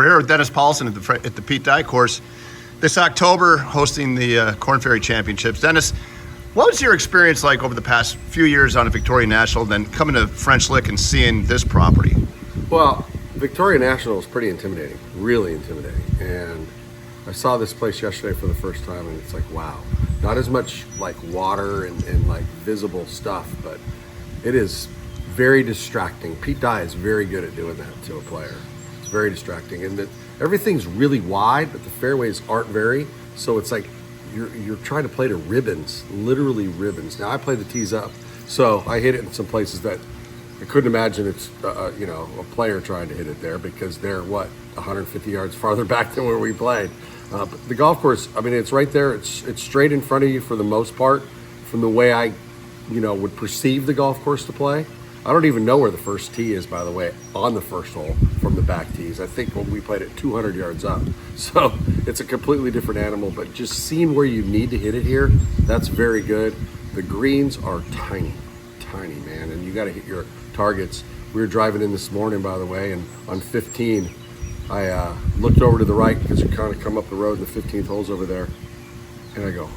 here with Dennis Paulson at the Pete Dye course this October, hosting the Korn Ferry Championships. Dennis, what was your experience like over the past few years on a Victoria National, then coming to French Lick and seeing this property? Well, Victoria National is pretty intimidating, really intimidating. And I saw this place yesterday for the first time, and it's like, wow. Not as much like water and like visible stuff, but it is very distracting. Pete Dye is very good at doing that to a player. It's very distracting, and that everything's really wide, but the fairways aren't very. So it's like you're trying to play to ribbons, literally ribbons. Now I play the tees up, so I hit it in some places that I couldn't imagine it's a player trying to hit it there, because they're 150 yards farther back than where we played. But the golf course, I mean, it's right there. It's straight in front of you for the most part, from the way I, would perceive the golf course to play. I don't even know where the first tee is, by the way, on the first hole from the back tees. I think when we played it 200 yards up. So it's a completely different animal, but just seeing where you need to hit it here, that's very good. The greens are tiny, man, and you got to hit your targets. We were driving in this morning, by the way, and on 15, I looked over to the right, because you kind of come up the road, the 15th hole's over there, and I go,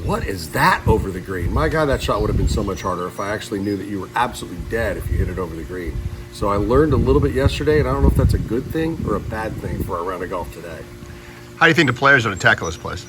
what is that over the green? My God, that shot would have been so much harder if I actually knew that you were absolutely dead if you hit it over the green. So I learned a little bit yesterday, and I don't know if that's a good thing or a bad thing for our round of golf today. How do you think the players are going to tackle this place?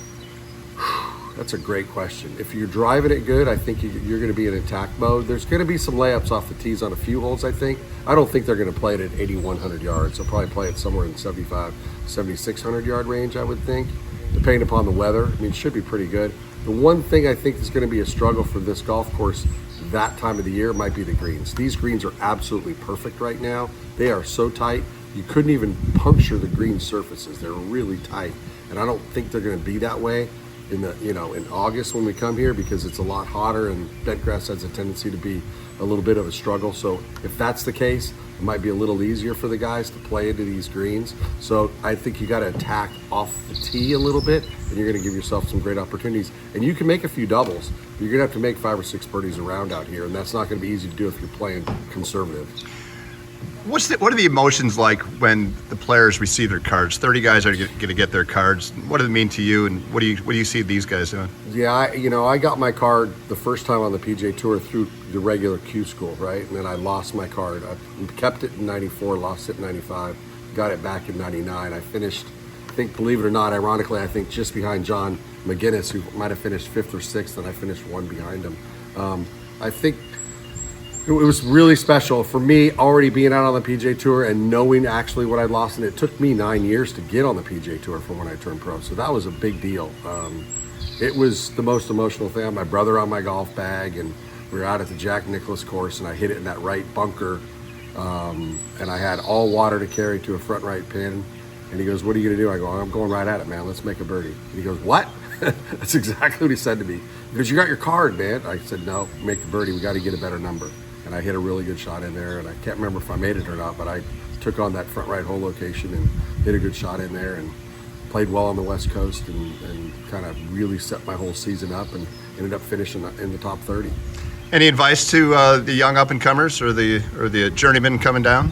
That's a great question. If you're driving it good, I think you're going to be in attack mode. There's going to be some layups off the tees on a few holes, I think. I don't think they're going to play it at 8,100 yards. They'll probably play it somewhere in 7,600 yard range, I would think, depending upon the weather. I mean, it should be pretty good. The one thing I think is going to be a struggle for this golf course that time of the year might be the greens. These greens are absolutely perfect right now. They are so tight, you couldn't even puncture the green surfaces. They're really tight, and I don't think they're going to be that way in August when we come here, because it's a lot hotter and bent grass has a tendency to be a little bit of a struggle. So if that's the case, it might be a little easier for the guys to play into these greens. So I think you got to attack off the tee a little bit, and you're going to give yourself some great opportunities. And you can make a few doubles, but you're going to have to make 5 or 6 birdies around out here, and that's not going to be easy to do if you're playing conservative. What are the emotions like when the players receive their cards? 30 guys are going to get their cards. What does it mean to you, and what do you see these guys doing? Yeah, I got my card the first time on the PGA Tour through the regular Q school, right? And then I lost my card. I kept it in 94, lost it in 95, got it back in 99. I finished, I think, believe it or not, ironically, I think just behind John McGinnis, who might have finished 5th or 6th, and I finished 1 behind him. I think it was really special for me already being out on the PGA Tour and knowing actually what I'd lost. And it took me 9 years to get on the PGA Tour from when I turned pro. So that was a big deal. It was the most emotional thing. I had my brother on my golf bag, and we were out at the Jack Nicklaus course, and I hit it in that right bunker. And I had all water to carry to a front right pin. And he goes, what are you going to do? I go, I'm going right at it, man. Let's make a birdie. And he goes, what? That's exactly what he said to me. He goes, you got your card, man. I said, no, make a birdie. We got to get a better number. And I hit a really good shot in there, and I can't remember if I made it or not, but I took on that front right hole location and hit a good shot in there and played well on the West Coast and kind of really set my whole season up and ended up finishing in the top 30. Any advice to the young up-and-comers or the journeymen coming down?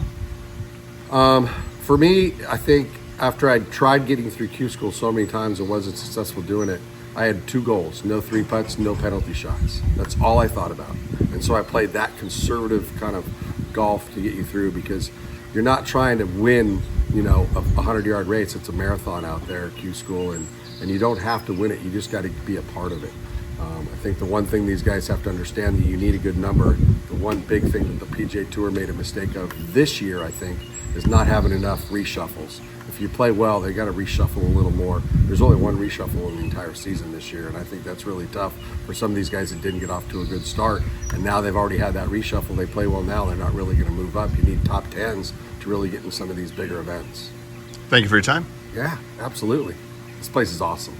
For me, I think after I tried getting through Q school so many times and wasn't successful doing it, I had 2 goals: no 3-putts, no penalty shots. That's all I thought about. And so I played that conservative kind of golf to get you through, because you're not trying to win, a 100-yard race. It's a marathon out there at Q school, and you don't have to win it. You just got to be a part of it. I think the one thing these guys have to understand, that you need a good number. The one big thing that the PGA Tour made a mistake of this year, I think, is not having enough reshuffles. If you play well, they got to reshuffle a little more. There's only 1 reshuffle in the entire season this year, and I think that's really tough for some of these guys that didn't get off to a good start, and now they've already had that reshuffle. They play well now. They're not really going to move up. You need top 10s to really get in some of these bigger events. Thank you for your time. Yeah, absolutely. This place is awesome.